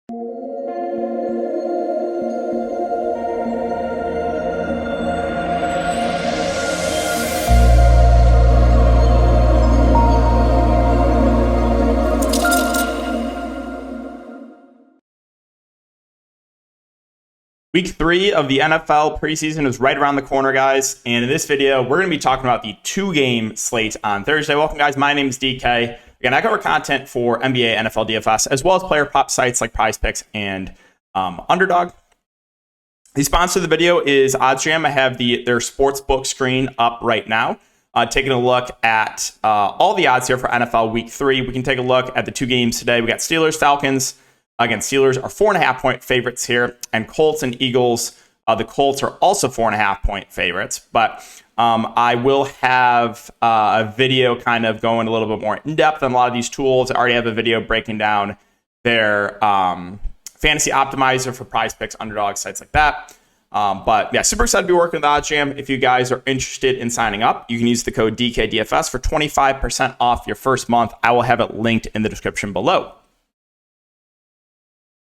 Week 3 of the NFL preseason is right around the corner, guys. And in this video, we're going to be talking about the 2-game slate on Thursday. Welcome, guys. My name is DK. Again, I cover content for NBA, NFL, DFS, as well as player prop sites like PrizePicks and Underdog. The sponsor of the video is OddsJam. I have their sportsbook screen up right now. Taking a look at all the odds here for NFL Week 3. We can take a look at the 2 games today. We got Steelers, Falcons. Again, Steelers are 4.5-point favorites here, and Colts and Eagles. The Colts are also 4.5-point favorites, but I will have a video kind of going a little bit more in depth on a lot of these tools. I already have a video breaking down their fantasy optimizer for PrizePicks, Underdog, sites like that. But yeah, super excited to be working with OddsJam. If you guys are interested in signing up, you can use the code DKDFS for 25% off your first month. I will have it linked in the description below.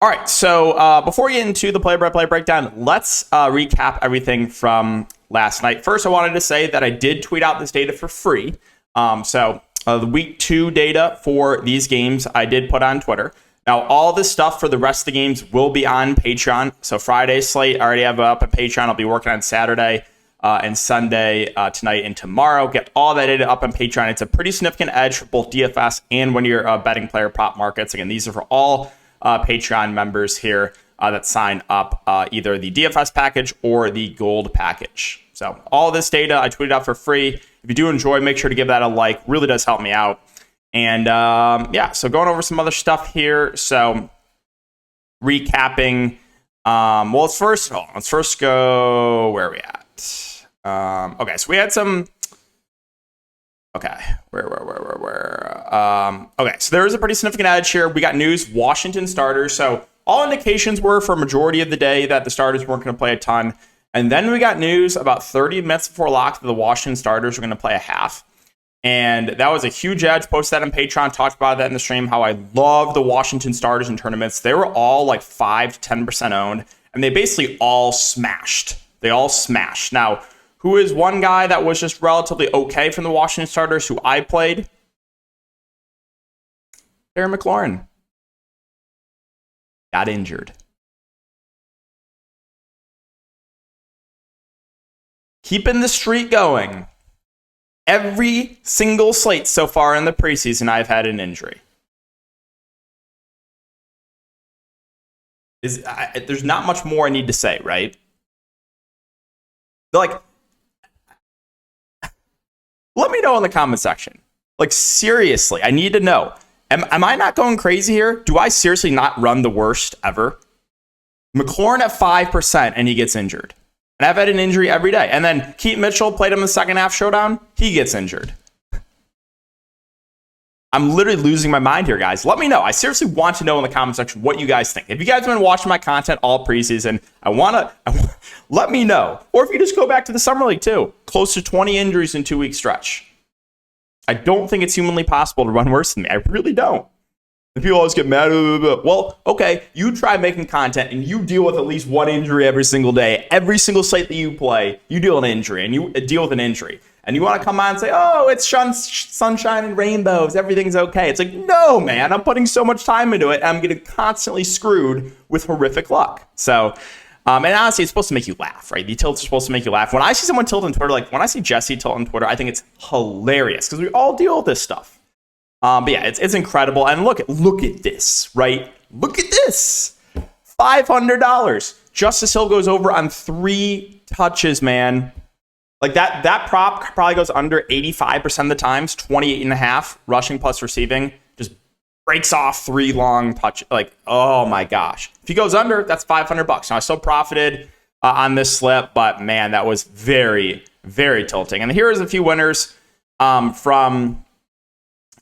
All right, so before we get into the play-by-play breakdown, let's recap everything from last night. First, I wanted to say that I did tweet out this data for free. The Week 2 data for these games I did put on Twitter. Now, all this stuff for the rest of the games will be on Patreon. So Friday's slate, I already have it up on Patreon. I'll be working on Saturday and Sunday tonight and tomorrow. Get all that data up on Patreon. It's a pretty significant edge for both DFS and when you're betting player prop markets. Again, these are for all Patreon members here that sign up either the DFS package or the gold package. So all this data I tweeted out for free. If you do enjoy, make sure to give that a like. Really does help me out. And yeah, so going over some other stuff here. So recapping. Well, let's first go, where are we at? Okay, so we had some. Okay, where? Okay, so there is a pretty significant edge here. We got news, Washington starters. So all indications were for a majority of the day that the starters weren't going to play a ton. And then we got news about 30 minutes before lock that the Washington starters were going to play a half. And that was a huge edge. Posted that on Patreon, talked about that in the stream, how I love the Washington starters in tournaments. They were all like 5 to 10% owned, and they basically all smashed. Now, who is one guy that was just relatively okay from the Washington starters who I played? Terry McLaurin. Got injured. Keeping the streak going. Every single slate so far in the preseason, I've had an injury. There's not much more I need to say, right? Like, let me know in the comment section. Like, seriously, I need to know. Am I not going crazy here? Do I seriously not run the worst ever? McLaurin at 5% and he gets injured. And I've had an injury every day. And then Keaton Mitchell played him in the second half showdown. He gets injured. I'm literally losing my mind here, guys. Let me know. I seriously want to know in the comment section what you guys think. If you guys have been watching my content all preseason, let me know. Or if you just go back to the Summer League too. Close to 20 injuries in 2-week stretch. I don't think it's humanly possible to run worse than me. I really don't. And people always get mad. Well, okay, you try making content and you deal with at least one injury every single day. Every single slate that you play, you deal with an injury and you deal with an injury. And you want to come on and say, oh, it's sunshine and rainbows. Everything's okay. It's like, no, man, I'm putting so much time into it. And I'm getting constantly screwed with horrific luck. So, and honestly, it's supposed to make you laugh, right? The tilts are supposed to make you laugh. When I see someone tilt on Twitter, like when I see Jesse tilt on Twitter, I think it's hilarious because we all deal with this stuff. But yeah, it's incredible. And look at this, right? Look at this. $500. Justice Hill goes over on 3 touches, man. Like that prop probably goes under 85% of the times, 28.5 rushing plus receiving. Just breaks off 3 long touches. Like, oh my gosh. If he goes under, that's $500. Now I still profited on this slip, but man, that was very, very tilting. And here is a few winners from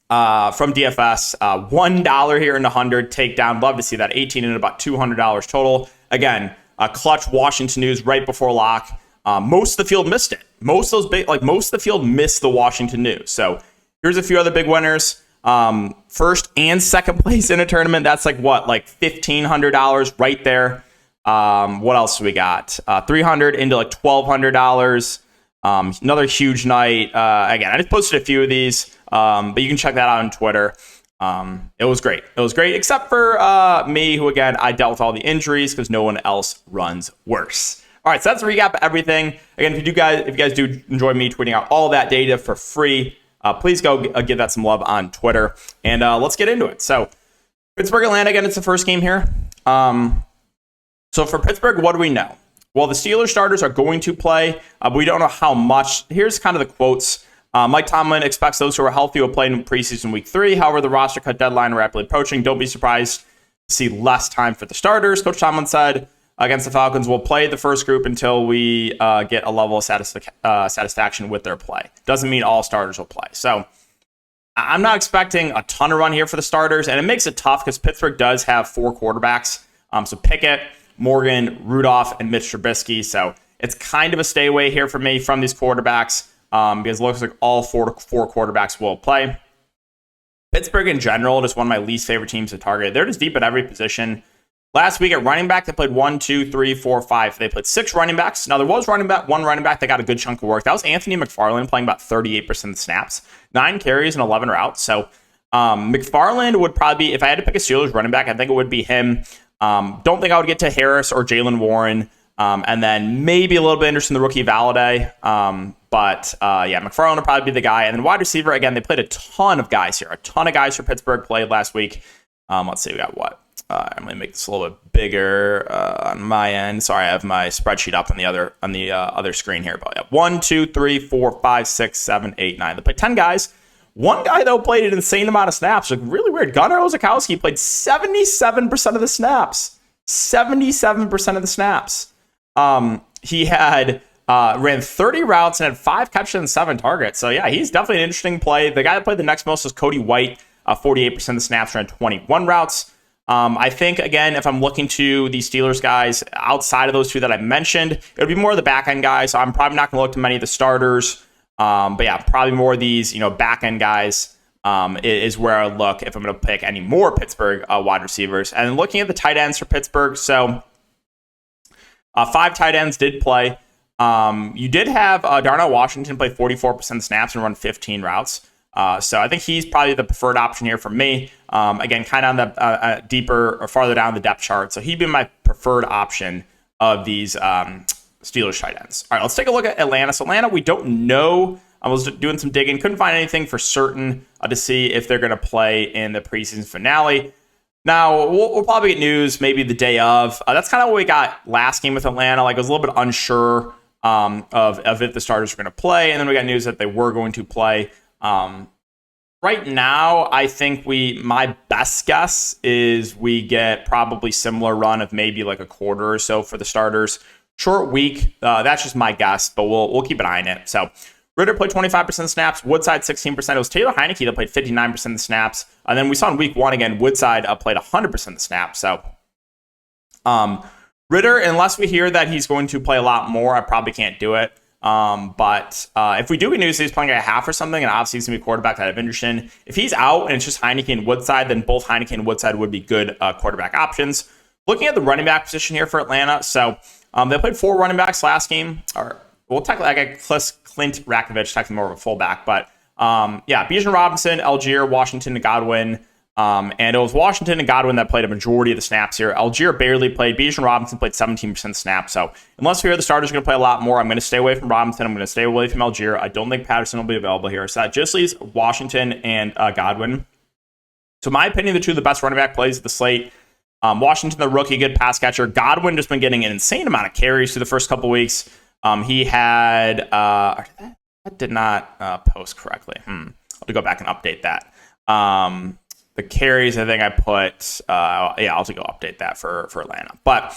DFS. $1 here in 100 takedown. Love to see that. 18 and about $200 total. Again, clutch Washington news right before lock. Most of the field missed it. Most of the field missed the Washington news. So here's a few other big winners. first and second place in a tournament. That's like what, like $1,500 right there. What else do we got? 300 into like $1,200. Another huge night. Again, I just posted a few of these, but you can check that out on Twitter. It was great. It was great, except for me, who again, I dealt with all the injuries because no one else runs worse. All right, so that's a recap of everything. Again, if you guys do enjoy me tweeting out all that data for free, please go give that some love on Twitter, and let's get into it. So, Pittsburgh, Atlanta, again, it's the first game here. So for Pittsburgh, what do we know? Well, the Steelers starters are going to play, but we don't know how much. Here's kind of the quotes. Mike Tomlin expects those who are healthy will play in preseason week 3. However, the roster cut deadline rapidly approaching. Don't be surprised to see less time for the starters. Coach Tomlin said against the Falcons, we'll play the first group until we get a level of satisfaction with their play. Doesn't mean all starters will play. So I'm not expecting a ton of run here for the starters, and it makes it tough because Pittsburgh does have 4 quarterbacks. So Pickett, Morgan, Rudolph, and Mitch Trubisky. So it's kind of a stay away here for me from these quarterbacks because it looks like all four quarterbacks will play. Pittsburgh in general, just one of my least favorite teams to target. They're just deep at every position. Last week at running back, they played 1, 2, 3, 4, 5. They played 6 running backs. Now, there was one running back that got a good chunk of work. That was Anthony McFarland playing about 38% of the snaps, 9 carries and 11 routes. So McFarland would probably be, if I had to pick a Steelers running back, I think it would be him. Don't think I would get to Harris or Jalen Warren. And then maybe a little bit interested in the rookie Valladay. But McFarland would probably be the guy. And then wide receiver, again, they played a ton of guys here. A ton of guys for Pittsburgh played last week. Let's see, we got what? I'm going to make this a little bit bigger on my end. Sorry, I have my spreadsheet up on the other screen here. But 1, 2, 3, 4, 5, 6, 7, 8, 9. They played 10 guys. One guy, though, played an insane amount of snaps. Like, really weird. Gunnar Olszewski played 77% of the snaps. 77% of the snaps. He had ran 30 routes and had 5 catches and 7 targets. So, yeah, he's definitely an interesting play. The guy that played the next most was Cody White. 48% of the snaps, ran 21 routes. I think, again, if I'm looking to the Steelers guys outside of those 2 that I mentioned, it would be more of the back end guys. So I'm probably not going to look to many of the starters. But yeah, probably more of these, back end guys is where I look if I'm going to pick any more Pittsburgh wide receivers. And then looking at the tight ends for Pittsburgh, so 5 tight ends did play. You did have Darnell Washington play 44% of the snaps and run 15 routes. So I think he's probably the preferred option here for me. Again, kind of on the deeper or farther down the depth chart. So he'd be my preferred option of these Steelers tight ends. All right, let's take a look at Atlanta. So Atlanta, we don't know. I was doing some digging. Couldn't find anything for certain to see if they're going to play in the preseason finale. Now, we'll probably get news maybe the day of. That's kind of what we got last game with Atlanta. Like, I was a little bit unsure of if the starters were going to play. And then we got news that they were going to play. Right now, I think my best guess is we get probably similar run of maybe like a quarter or so for the starters. Short week, that's just my guess, but we'll keep an eye on it. So Ritter played 25% of snaps, Woodside 16%. It was Taylor Heineke that played 59% of the snaps. And then we saw in week 1 again, Woodside played 100% of the snaps. So Ritter, unless we hear that he's going to play a lot more, I probably can't do it. But if we do get news that he's playing at a half or something, and obviously he's going to be a quarterback that I have interest in, if he's out and it's just Heineke and Woodside, then both Heineke and Woodside would be good quarterback options. Looking at the running back position here for Atlanta, so they played 4 running backs last game. Technically, I got Clint Rakovich, technically more of a fullback, but Bijan Robinson, Algier, Washington, and Godwin. And it was Washington and Godwin that played a majority of the snaps here. Algier barely played. Bijan Robinson played 17% of snaps. So unless we hear the starters are going to play a lot more, I'm going to stay away from Robinson. I'm going to stay away from Algier. I don't think Patterson will be available here. So that just leaves Washington and Godwin. So in my opinion, the 2 of the best running back plays at the slate. Washington, the rookie, good pass catcher. Godwin just been getting an insane amount of carries through the first couple weeks. He had... that did not post correctly. I'll have to go back and update that. The carries, I think I put, I'll have to go update that for Atlanta. But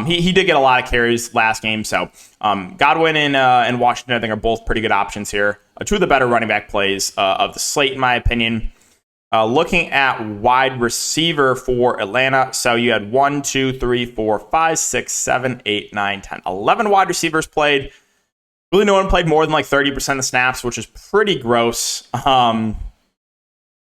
he did get a lot of carries last game. So Godwin and Washington, I think, are both pretty good options here. 2 of the better running back plays of the slate, in my opinion. Looking at wide receiver for Atlanta. So you had 1, 2, 3, 4, 5, 6, 7, 8, 9, 10, 11 wide receivers played. Really no one played more than like 30% of the snaps, which is pretty gross.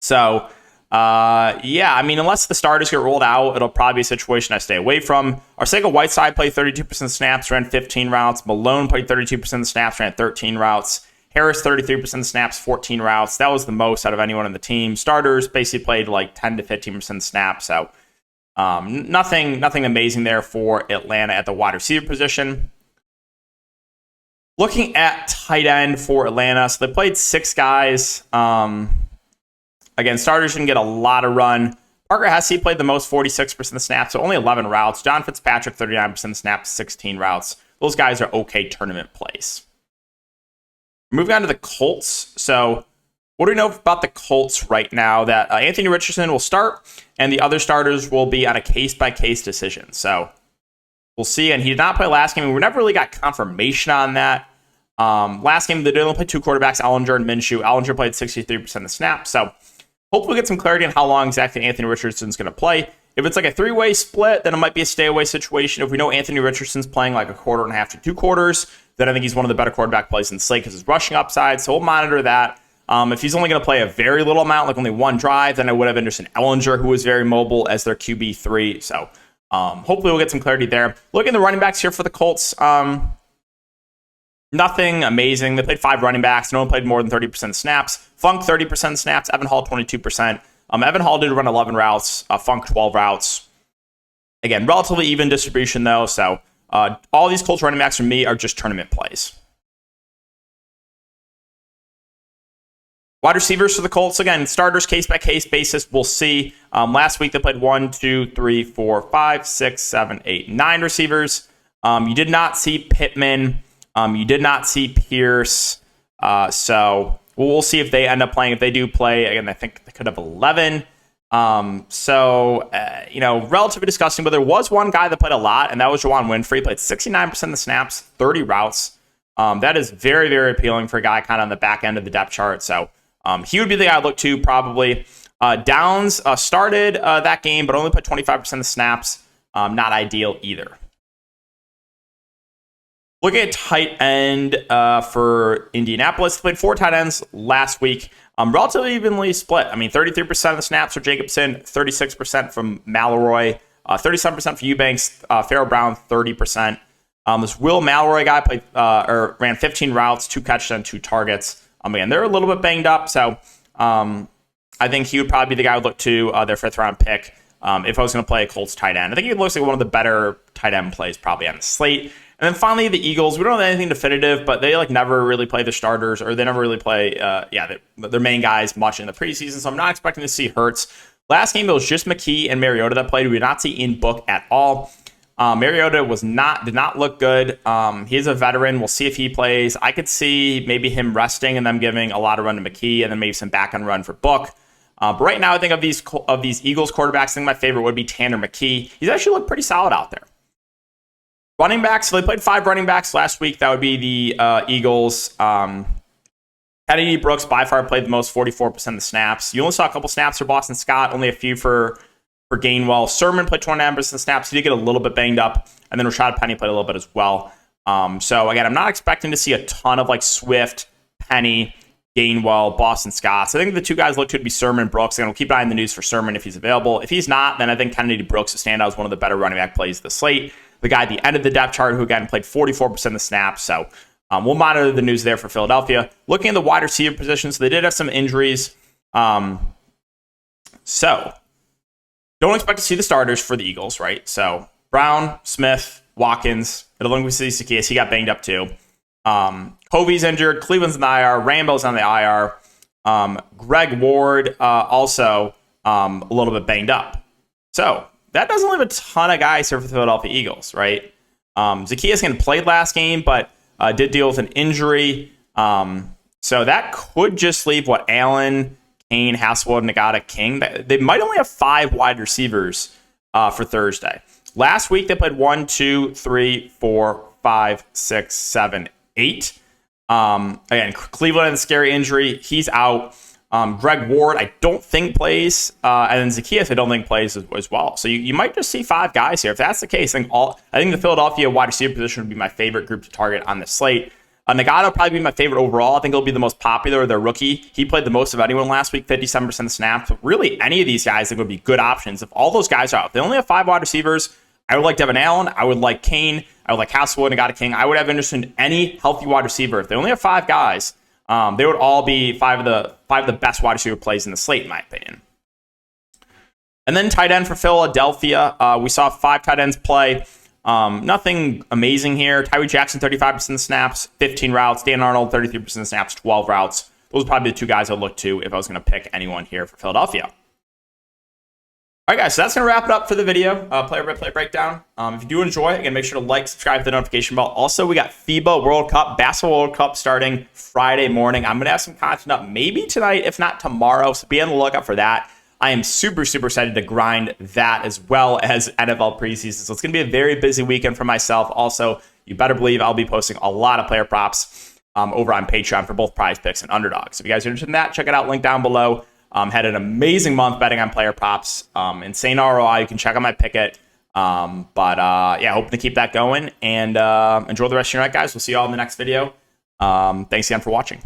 So, yeah, I mean, unless the starters get rolled out, it'll probably be a situation I stay away from. Arcega-Whiteside played 32% of snaps, ran 15 routes. Malone played 32% of the snaps, ran 13 routes. Harris, 33% of snaps, 14 routes. That was the most out of anyone on the team. Starters basically played like 10 to 15% snaps. So nothing amazing there for Atlanta at the wide receiver position. Looking at tight end for Atlanta, so they played 6 guys. Again, starters didn't get a lot of run. Parker Hesse played the most, 46% of snaps, so only 11 routes. John Fitzpatrick, 39% of snaps, 16 routes. Those guys are okay tournament plays. Moving on to the Colts. So what do we know about the Colts right now? That Anthony Richardson will start, and the other starters will be on a case-by-case decision. So we'll see. And he did not play last game. We never really got confirmation on that. Last game, they did only play 2 quarterbacks, Ellinger and Minshew. Ellinger played 63% of the snaps. So hopefully we get some clarity on how long exactly Anthony Richardson's going to play. If it's like a 3-way split, then it might be a stay-away situation. If we know Anthony Richardson's playing like a quarter and a half to 2 quarters, then I think he's one of the better quarterback plays in the slate because his rushing upside. So we'll monitor that. If he's only going to play a very little amount, like only 1 drive, then I would have Anderson Ellinger, who was very mobile, as their QB3. So hopefully we'll get some clarity there. Looking at the running backs here for the Colts, nothing amazing. They played 5 running backs. No one played more than 30% of snaps. Funk, 30% snaps. Evan Hall, 22%. Evan Hall did run 11 routes. Funk, 12 routes. Again, relatively even distribution, though. So all these Colts running backs for me are just tournament plays. Wide receivers for the Colts, again, starters case-by-case basis. We'll see. Last week they played 1, 2, 3, 4, 5, 6, 7, 8, 9 receivers. You did not see Pittman. You did not see Pierce. So we'll see if they end up playing. If they do play, again, I think they could have 11. Relatively disgusting, but there was one guy that played a lot, and that was Juwan Winfrey. Played 69% of the snaps, 30 routes. That is very, very appealing for a guy kind of on the back end of the depth chart. So he would be the guy I'd look to probably. Downs started that game, but only played 25% of the snaps. Not ideal either. Looking at tight end for Indianapolis, they played 4 tight ends last week. Relatively evenly split. I mean, 33% of the snaps for Jacobson, 36% from Mallory, 37% for Eubanks, Farrell Brown, 30%. This Will Mallory guy played ran 15 routes, 2 catches and 2 targets. Again, they're a little bit banged up, so I think he would probably be the guy I would look to, their 5th round pick, if I was going to play a Colts tight end. I think he looks like one of the better tight end plays probably on the slate. And then finally, the Eagles. We don't have anything definitive, but they never really play their starters, or they never really play their main guys much in the preseason. So I'm not expecting to see Hurts. Last game, it was just McKee and Mariota that played. We did not see Ian Book at all. Mariota did not look good. He's a veteran. We'll see if he plays. I could see maybe him resting and them giving a lot of run to McKee, and then maybe some back end run for Book. But right now, I think of these Eagles quarterbacks, I think my favorite would be Tanner McKee. He's actually looked pretty solid out there. Running backs, so they played 5 running backs last week. That would be the Eagles. Kennedy Brooks by far played the most, 44% of the snaps. You only saw a couple snaps for Boston Scott, only a few for Gainwell. Sermon played 29% of the snaps. He did get a little bit banged up. And then Rashad Penny played a little bit as well. So again, I'm not expecting to see a ton of Swift, Penny, Gainwell, Boston Scott. So I think the 2 guys look to be Sermon and Brooks. And we'll keep an eye on the news for Sermon if he's available. If he's not, then I think Kennedy Brooks will stand out as one of the better running back plays of the slate. The guy at the end of the depth chart who, again, played 44% of the snaps. So we'll monitor the news there for Philadelphia. Looking at the wide receiver positions, they did have some injuries. So don't expect to see the starters for the Eagles, right? So Brown, Smith, Watkins, I don't think we see Zacchaeus. He got banged up too. Hovey's injured. Cleveland's on the IR. Rambo's on the IR. Greg Ward also a little bit banged up. So that doesn't leave a ton of guys here for the Philadelphia Eagles, right? Zacchaeus played last game, but did deal with an injury. So that could just leave Allen, Kane, Hasselwood, Nagata, King. They might only have 5 wide receivers for Thursday. Last week, they played 1, 2, 3, 4, 5, 6, 7, 8. Again, Cleveland had a scary injury. He's out. Greg Ward, I don't think plays. And then Zacchaeus, I don't think plays as well. So you might just see 5 guys here. If that's the case, I think the Philadelphia wide receiver position would be my favorite group to target on the slate. Nagata will probably be my favorite overall. I think he'll be the most popular. Their rookie. He played the most of anyone last week, 57% of the snaps. But really, any of these guys I think would be good options if all those guys are out. If they only have 5 wide receivers, I would like Devin Allen. I would like Kane. I would like Hasselwood, Nagata, King. I would have interest in any healthy wide receiver. If they only have 5 guys, they would all be 5 of the best wide receiver plays in the slate, in my opinion. And then tight end for Philadelphia. We saw 5 tight ends play. Nothing amazing here. Tyree Jackson, 35% of the snaps, 15 routes. Dan Arnold, 33% of the snaps, 12 routes. Those are probably the 2 guys I'd look to if I was going to pick anyone here for Philadelphia. All right, guys, so that's going to wrap it up for the video, player-by-player breakdown. If you do enjoy it, again, make sure to like, subscribe, hit the notification bell. Also, we got FIBA World Cup, Basketball World Cup starting Friday morning. I'm going to have some content up maybe tonight, if not tomorrow, so be on the lookout for that. I am super, super excited to grind that as well as NFL preseason. So it's going to be a very busy weekend for myself. Also, you better believe I'll be posting a lot of player props over on Patreon for both Prize Picks and Underdogs. If you guys are interested in that, check it out. Link down below. Had an amazing month betting on player props. Insane ROI. You can check out my picket. Yeah, hoping to keep that going. And enjoy the rest of your night, guys. We'll see you all in the next video. Thanks again for watching.